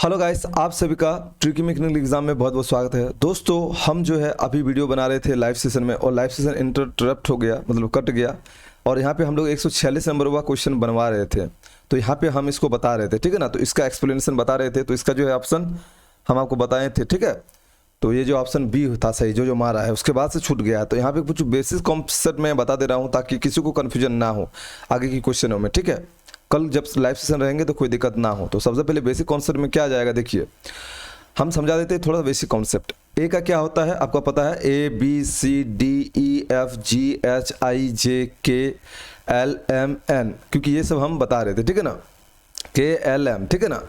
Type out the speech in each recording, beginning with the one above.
Hello guys, आप सभी का ट्रिकी मैकेनिकल एग्जाम में बहुत बहुत स्वागत है। दोस्तों, हम जो है अभी वीडियो बना रहे थे लाइव सेशन में और लाइव सेशन इंटरप्ट हो गया, मतलब कट गया। और यहाँ पे हम लोग 146 नंबर का क्वेश्चन बनवा रहे थे, तो यहाँ पे हम इसको बता रहे थे, ठीक है ना। तो इसका एक्सप्लेनेशन बता रहे थे, तो इसका जो है ऑप्शन हम आपको बताए थे, ठीक है। तो ये जो ऑप्शन बी था सही, जो मारा है उसके बाद से छूट गया है। तो यहाँ पे कुछ बेसिक कॉन्सेप्ट मैं बता दे रहा हूँ ताकि किसी को कन्फ्यूजन ना हो आगे की क्वेश्चनों में, ठीक है। कल जब लाइव सेशन रहेंगे तो कोई दिक्कत ना हो। तो सबसे पहले बेसिक कॉन्सेप्ट में क्या आ जाएगा, देखिए हम समझा देते हैं थोड़ा बेसिक कॉन्सेप्ट। ए का क्या होता है आपको पता है, A B C D E F G H I J K L M N, क्योंकि ये सब हम बता रहे थे, ठीक है ना, के एल एम, ठीक है ना।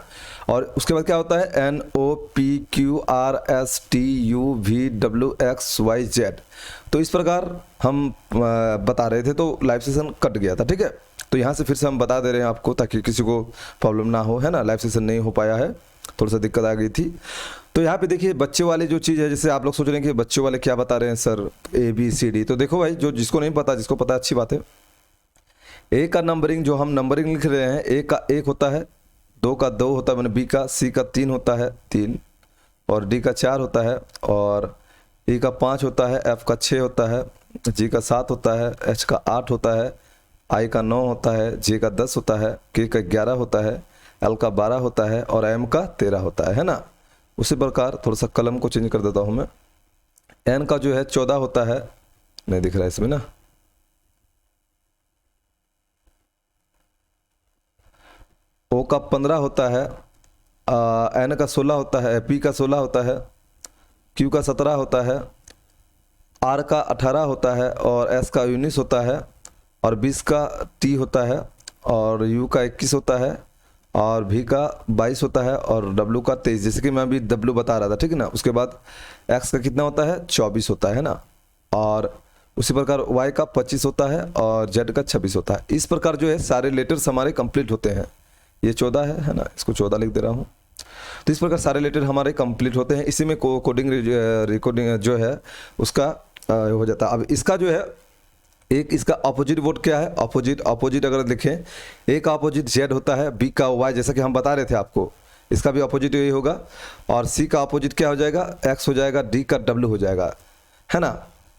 और उसके बाद क्या होता है, N O P Q R S T U V W X Y Z. तो इस प्रकार हम बता रहे थे, तो लाइव सेशन कट गया था, ठीक है। तो यहाँ से फिर से हम बता दे रहे हैं आपको ताकि किसी को प्रॉब्लम ना हो, है ना। लाइव सेशन नहीं हो पाया है, थोड़ा सा दिक्कत आ गई थी। तो यहाँ पे देखिए बच्चे वाले जो चीज़ है, जैसे आप लोग सोच रहे हैं कि बच्चे वाले क्या बता रहे हैं sir, A B C D. तो देखो भाई, जो जिसको नहीं पता, जिसको पता अच्छी बात है। ए का नंबरिंग, जो हम नंबरिंग लिख रहे हैं, ए का 1 होता है, 2 का 2 होता है, मैंने बी का, सी का 3 होता है 3, और डी का 4 होता है, और ई का 5 होता है, एफ का 6 होता है, जी का 7 होता है, एच का 8 होता है, आई का 9 होता है, जे का 10 होता है, के का 11 होता है, एल का 12 होता है, और एम का 13 होता है ना। उसी प्रकार थोड़ा सा कलम को चेंज कर देता हूँ मैं। एन का जो है 14 होता है, नहीं दिख रहा है इसमें ना। ओ का 15 होता है, एन का 16 होता है, पी का 16 होता है, क्यू का 17 होता है, आर का 18 होता है, और एस का 19 होता है, और 20 का टी होता है, और यू का 21 होता है, और भी का 22 होता है, और डब्ल्यू का 23, जैसे कि मैं अभी डब्ल्यू बता रहा था, ठीक है ना। उसके बाद एक्स का कितना होता है, 24 होता है ना। और उसी प्रकार वाई का 25 होता है, और जेड का 26 होता है। इस प्रकार जो है सारे लेटर्स हमारे कंप्लीट होते हैं। ये 14 है ना, इसको 14 लिख दे रहा हूँ। तो इस प्रकार सारे लेटर हमारे कंप्लीट होते हैं। इसी में कोडिंग रिकॉर्डिंग जो है उसका हो जाता है। अब इसका जो है एक इसका अपोजिट वर्ड क्या है, अपोजिट अगर देखें, ए का अपोजिट जेड होता है, बी का वाई, जैसा कि हम बता रहे थे आपको, इसका भी अपोजिट यही होगा। और सी का अपोजिट क्या हो जाएगा, एक्स हो जाएगा, डी का डब्ल्यू हो जाएगा, है ना।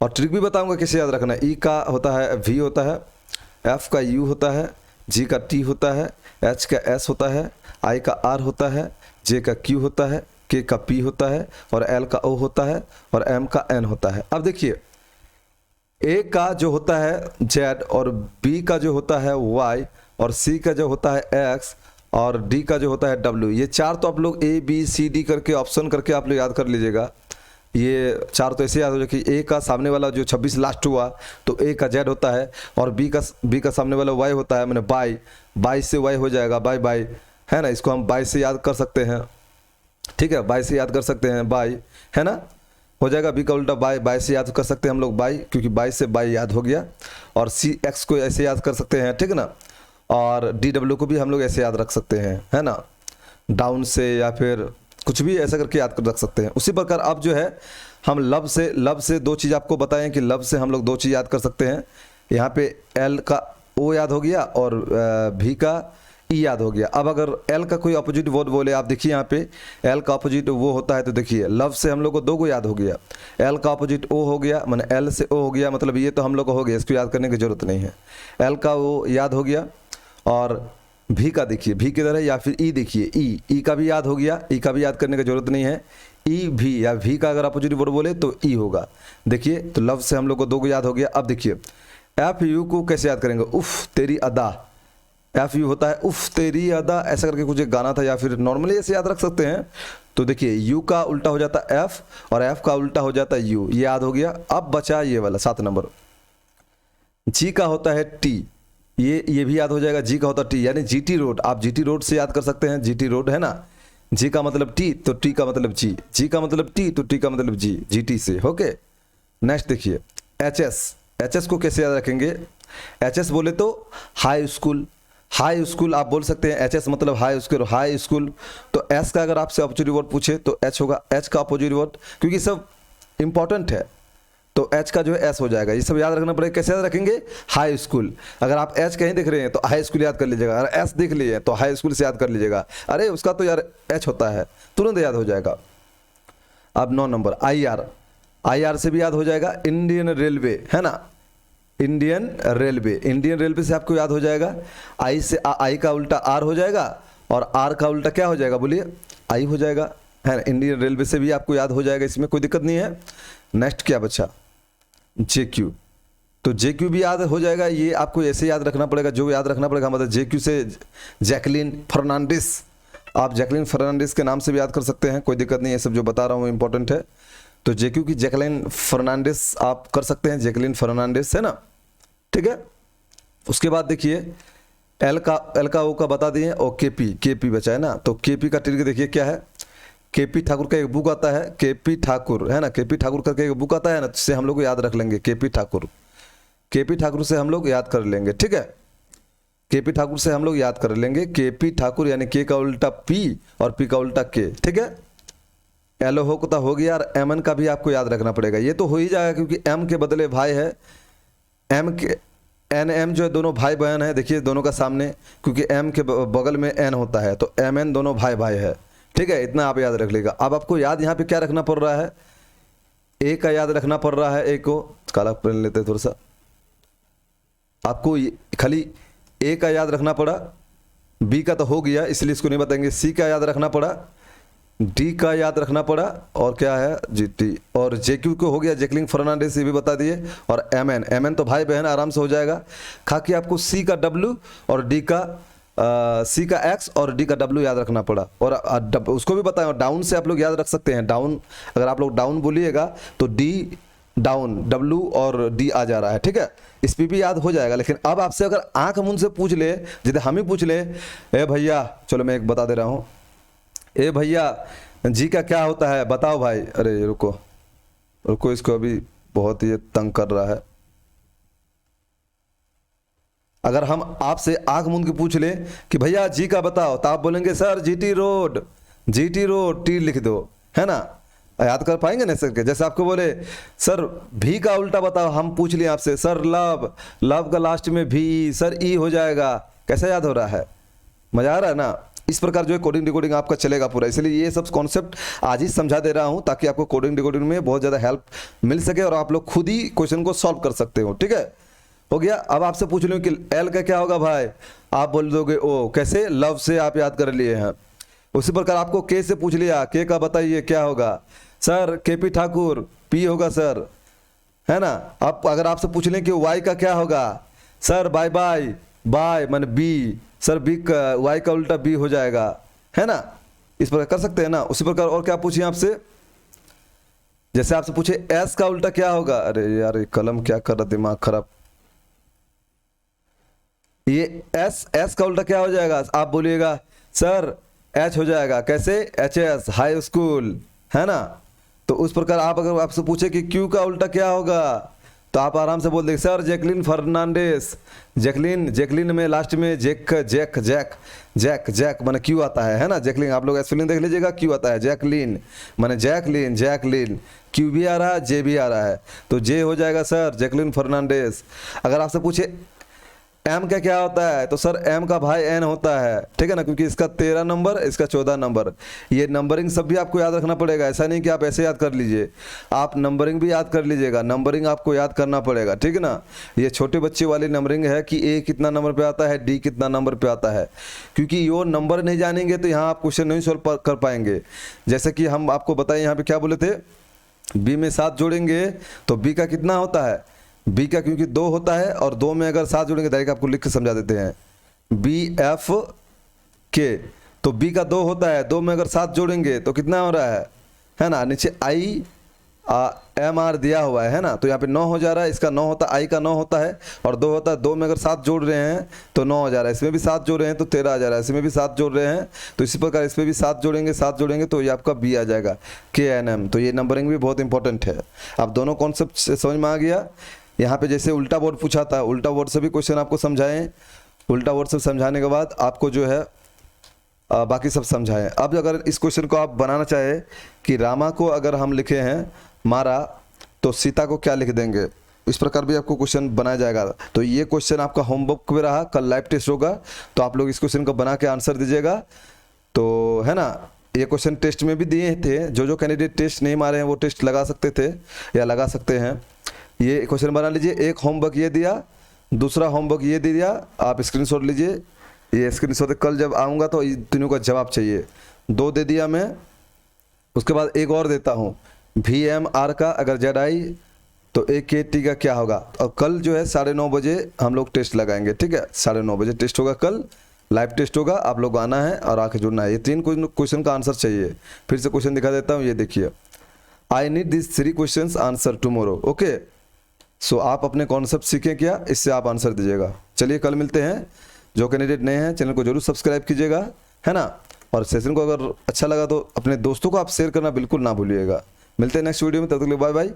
और ट्रिक भी बताऊंगा कैसे याद रखना। ई का होता है वी होता है, एफ का यू होता है, जी का टी होता है, एच का एस होता है, आई का आर होता है, जे का क्यू होता है, के का पी होता है, और एल का ओ होता है, और एम का एन होता है। अब देखिए, ए का जो होता है जेड, और बी का जो होता है वाई, और सी का जो होता है एक्स, और डी का जो होता है डब्ल्यू। ये चार तो आप लोग ए बी सी डी करके ऑप्शन करके आप लोग याद कर लीजिएगा। ये चार तो ऐसे याद हो जाए कि ए का सामने वाला जो 26 लास्ट हुआ तो ए का जेड होता है, और बी का सामने वाला वाई होता है, मैंने बाई से वाई हो जाएगा, बाई, है ना। इसको हम बाई से याद कर सकते हैं, ठीक है, बाई से याद कर सकते हैं, बाई, है ना, हो जाएगा। बी का उल्टा बाई से याद कर सकते हैं हम लोग बाई, क्योंकि बाई से बाई याद हो गया। और सी एक्स को ऐसे याद कर सकते हैं, ठीक है ना। और डी डब्ल्यू को भी हम लोग ऐसे याद रख सकते हैं, है ना, डाउन से, या फिर कुछ भी ऐसा करके याद कर रख सकते हैं। उसी प्रकार अब जो है हम लब से दो चीज़ आपको बताएं कि लब से हम लोग दो चीज़ याद कर सकते हैं। यहाँ पे एल का ओ याद हो गया, और भी का ई याद हो गया। अब अगर एल का कोई अपोजिट वर्ड बोले, आप देखिए यहाँ पे एल का अपोजिट वो होता है, तो देखिए लव से हम लोग को 2 को याद हो गया। एल का अपोजिट ओ हो गया, मैंने एल से ओ हो गया, मतलब ये तो हम लोग को हो गया, इसको याद करने की जरूरत नहीं है। एल का वो याद हो गया, और भी का देखिए, भी किधर है, या फिर ई देखिए, ई का भी याद हो गया, ई का भी याद करने की जरूरत नहीं है। ई भी या भी का अगर अपोजिट वर्ड बोले तो ई होगा। देखिए, तो लव से हम लोग को 2 को याद हो गया। अब देखिए एफ यू को कैसे याद करेंगे, उफ तेरी अदा, एफ यू होता है उफ तेरी अदा, ऐसा करके कुछ एक गाना था, या फिर नॉर्मली ऐसे याद रख सकते हैं। तो देखिए यू का उल्टा हो जाता है एफ, और एफ का उल्टा हो जाता है यू, ये याद हो गया। अब बचा ये वाला 7 नंबर, जी का होता है टी, ये भी याद हो जाएगा। जी का होता है टी, यानी जीटी रोड, आप जीटी रोड से याद कर सकते हैं, जीटी रोड, है ना। जी का मतलब टी, तो टी का मतलब जी का मतलब टी, तो टी का मतलब जीटी से, ओके। नेक्स्ट देखिए एच को कैसे याद रखेंगे। एच बोले तो हाई स्कूल आप बोल सकते हैं। एच मतलब हाई स्कूल। तो एस का अगर आपसे अपोजिट वर्ड पूछे तो एच होगा, एच का अपोजिट वर्ड, क्योंकि सब इंपॉर्टेंट है। तो एच का जो है एस हो जाएगा। ये सब याद रखना पड़ेगा। कैसे याद रखेंगे? High school. अगर आप एच कहीं देख रहे हैं तो हाई स्कूल याद कर लीजिएगा, अगर एस देख लिए तो हाई स्कूल से याद कर लीजिएगा। अरे उसका तो यार एच होता है, तुरंत याद हो जाएगा। अब 9 number I R. I R से भी याद हो जाएगा, इंडियन रेलवे, है ना, इंडियन रेलवे। इंडियन रेलवे से आपको याद हो जाएगा। आई से आई का उल्टा आर हो जाएगा और आर का उल्टा क्या हो जाएगा? बोलिए, आई हो जाएगा, है ना। इंडियन रेलवे से भी आपको याद हो जाएगा, इसमें कोई दिक्कत नहीं है। नेक्स्ट क्या बचा? जे क्यू। तो जे क्यू भी याद हो जाएगा। ये आपको ऐसे याद रखना पड़ेगा, जो याद रखना पड़ेगा मतलब जे क्यू से जैकलीन फर्नांडिस, आप जैकलीन फर्नांडिस के नाम से भी याद कर सकते हैं, कोई दिक्कत नहीं है। सब जो बता रहा हूँ इंपॉर्टेंट है। तो जे क्यू की जैकलीन फर्नांडिस आप कर सकते हैं, जैकलीन फर्नांडिस, है ना, ठीक है। उसके बाद देखिए एल का ओ का बता दिए और केपी बचा है ना। तो केपी का ट्रिक देखिए क्या है। केपी ठाकुर का एक बुक आता है, केपी ठाकुर, है ना, केपी ठाकुर करके एक बुक आता है ना, जिससे हम लोग याद रख लेंगे। केपी ठाकुर से हम लोग याद कर लेंगे, ठीक है। केपी ठाकुर से हम लोग याद कर लेंगे। केपी ठाकुर यानी के का उल्टा पी और पी का उल्टा के, ठीक है। एल हो गया और एम एन का भी आपको याद रखना पड़ेगा। ये तो हो ही जाएगा क्योंकि एम के बदले भाई है, एम के एन एम जो है दोनों भाई बहन है। देखिए दोनों का सामने, क्योंकि एम के बगल में एन होता है, तो एम एन दोनों भाई है, ठीक है। इतना आप याद रख लेगा। अब आपको याद यहाँ पे क्या रखना पड़ रहा है? ए का याद रखना पड़ रहा है। ए को काला पेन लेते हैं थोड़ा सा। आपको खाली ए का याद रखना पड़ा, बी का तो हो गया इसलिए इसको नहीं बताएंगे। सी का याद रखना पड़ा, डी का याद रखना पड़ा और क्या है जीटी, और जेक्यू को हो गया जैकलीन फर्नांडिस, ये भी बता दिए। और एमएन तो भाई बहन आराम से हो जाएगा। खाकी आपको सी का डब्ल्यू और डी का सी का एक्स और डी का डब्ल्यू याद रखना पड़ा। और उसको भी बताएं, डाउन से आप लोग याद रख सकते हैं। डाउन अगर आप लोग डाउन बोलिएगा तो डी डाउन, डब्ल्यू और डी आ जा रहा है, ठीक है। इस पे भी याद हो जाएगा। लेकिन अब आपसे अगर आंख मुंह से पूछ ले, जैसे हम ही पूछ ले, ए भैया, चलो मैं एक बता दे रहा हूँ, ए भैया जी का क्या होता है बताओ भाई। अरे रुको इसको अभी बहुत ये तंग कर रहा है। अगर हम आपसे आंख मूंद के पूछ ले कि भैया जी का बताओ, तो आप बोलेंगे सर जीटी रोड टी लिख दो, है ना। याद कर पाएंगे ना सर के? जैसे आपको बोले सर भी का उल्टा बताओ, हम पूछ लिए आपसे सर लव का लास्ट में भी, सर ई हो जाएगा। कैसा याद हो रहा है? मजा आ रहा है ना। इस प्रकार जो है कोडिंग डिकोडिंग आपका चलेगा पूरा। इसलिए ये सब कॉन्सेप्ट आज ही समझा दे रहा हूं ताकि आपको कोडिंग डिकोडिंग में बहुत ज़्यादा हेल्प मिल सके और आप लोग खुद ही क्वेश्चन को सॉल्व कर सकते हो, ठीक है। हो गया। अब आपसे पूछ लूँ कि एल का क्या होगा भाई, आप बोल दोगे ओ। कैसे? लव से आप याद कर लिए हैं। उसी प्रकार आपको के से पूछ लिया, के का बताइए क्या होगा, सर केपी ठाकुर, पी होगा सर, है ना। अब अगर आपसे पूछ लें कि वाई का क्या होगा, सर बाय मान बी, सर बी का वाई का उल्टा बी हो जाएगा, है ना। इस प्रकार कर सकते हैं ना। उसी प्रकार और क्या पूछिए आपसे, जैसे आपसे पूछे एस का उल्टा क्या होगा। अरे यार ये कलम क्या कर रहा, दिमाग खराब। ये एस का उल्टा क्या हो जाएगा, आप बोलिएगा सर एच हो जाएगा। कैसे? एच एस, हाई स्कूल, है ना। तो उस प्रकार आप अगर आपसे पूछे कि क्यू का उल्टा क्या होगा, तो आप आराम से बोल देंगे सर जैकलीन फर्नांडिस। जैकलीन में लास्ट में जैक माने क्यू आता है ना। जैकलीन आप लोग स्पेलिंग देख लीजिएगा, क्यू आता है। जैकलीन माने जैकलीन, क्यू भी आ रहा है, जे भी आ रहा है, तो जे हो जाएगा सर जैकलीन फर्नांडिस। अगर आपसे पूछे एम का क्या होता है, तो सर एम का भाई एन होता है, ठीक है ना, क्योंकि इसका 13 नंबर, इसका 14 नंबर। ये नंबरिंग सब भी आपको याद रखना पड़ेगा। ऐसा नहीं कि आप ऐसे याद कर लीजिए, आप नंबरिंग भी याद कर लीजिएगा। नंबरिंग आपको याद करना पड़ेगा, ठीक है ना। ये छोटे बच्चे वाली नंबरिंग है कि ए कितना नंबर पे आता है, डी कितना नंबर पे आता है, क्योंकि यो नंबर नहीं जानेंगे तो यहाँ आप क्वेश्चन नहीं सॉल्व कर पाएंगे। जैसे कि हम आपको बताएं यहाँ पे क्या बोले थे, बी में 7 जोड़ेंगे तो बी का कितना होता है, बी का क्योंकि 2 होता है और 2 में अगर 7 जोड़ेंगे, डायरेक्ट आपको लिख के समझा देते हैं, बी एफ के, तो बी का 2 होता है, 2 में अगर 7 जोड़ेंगे तो कितना हो रहा है ना। नीचे आई एम आर दिया हुआ है ना, तो यहाँ पे 9 हो जा रहा है। इसका 9 होता है, आई का 9 होता है और 2 होता है। 2 में अगर 7 जोड़ रहे हैं तो 9 हो जा रहा है। इसमें भी 7 जोड़ रहे हैं तो 13 आ जा रहा है। इसमें भी 7 जोड़ रहे हैं तो इसी प्रकार इसमें भी 7 जोड़ेंगे तो ये आपका बी आ जाएगा, के एन एम। तो ये नंबरिंग भी बहुत इंपॉर्टेंट है। अब दोनों कॉन्सेप्ट समझ में आ गया। यहाँ पे जैसे उल्टा बोर्ड पूछा था, उल्टा बोर्ड से भी क्वेश्चन आपको समझाएं। उल्टा बोर्ड से समझाने के बाद आपको जो है बाकी सब समझाएं। अब अगर इस क्वेश्चन को आप बनाना चाहे कि रामा को अगर हम लिखे हैं मारा, तो सीता को क्या लिख देंगे। इस प्रकार भी आपको क्वेश्चन बनाया जाएगा। तो ये क्वेश्चन आपका होमवर्क में रहा, कल लाइव टेस्ट होगा, तो आप लोग इस क्वेश्चन को बना के आंसर दीजिएगा। तो है ना, ये क्वेश्चन टेस्ट में भी दिए थे, जो कैंडिडेट टेस्ट नहीं मारे हैं वो टेस्ट लगा सकते थे या लगा सकते हैं। ये क्वेश्चन बना लीजिए, एक होमवर्क ये दिया, दूसरा होमवर्क ये दे दिया, आप स्क्रीनशॉट लीजिए। ये स्क्रीनशॉट कल जब आऊँगा तो इन तीनों का जवाब चाहिए। 2 दे दिया मैं, उसके बाद एक और देता हूँ, VMR का अगर ZI तो AKT का क्या होगा। और कल जो है 9:30 बजे हम लोग टेस्ट लगाएंगे, ठीक है, 9:30 बजे टेस्ट होगा, कल लाइव टेस्ट होगा, आप लोग आना है और आके जुड़ना है। ये 3 क्वेश्चन का आंसर चाहिए। फिर से क्वेश्चन दिखा देता हूँ, ये देखिए, I need this 3 question answer tomorrow. Okay, so आप अपने कॉन्सेप्ट सीखें क्या, इससे आप आंसर दीजिएगा। चलिए कल मिलते हैं। जो कैंडिडेट नए हैं चैनल को जरूर सब्सक्राइब कीजिएगा, है ना। और सेशन को अगर अच्छा लगा तो अपने दोस्तों को आप शेयर करना बिल्कुल ना भूलिएगा। मिलते हैं नेक्स्ट वीडियो में, तब तक के लिए bye bye.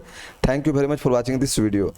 Thank you very much for watching this video.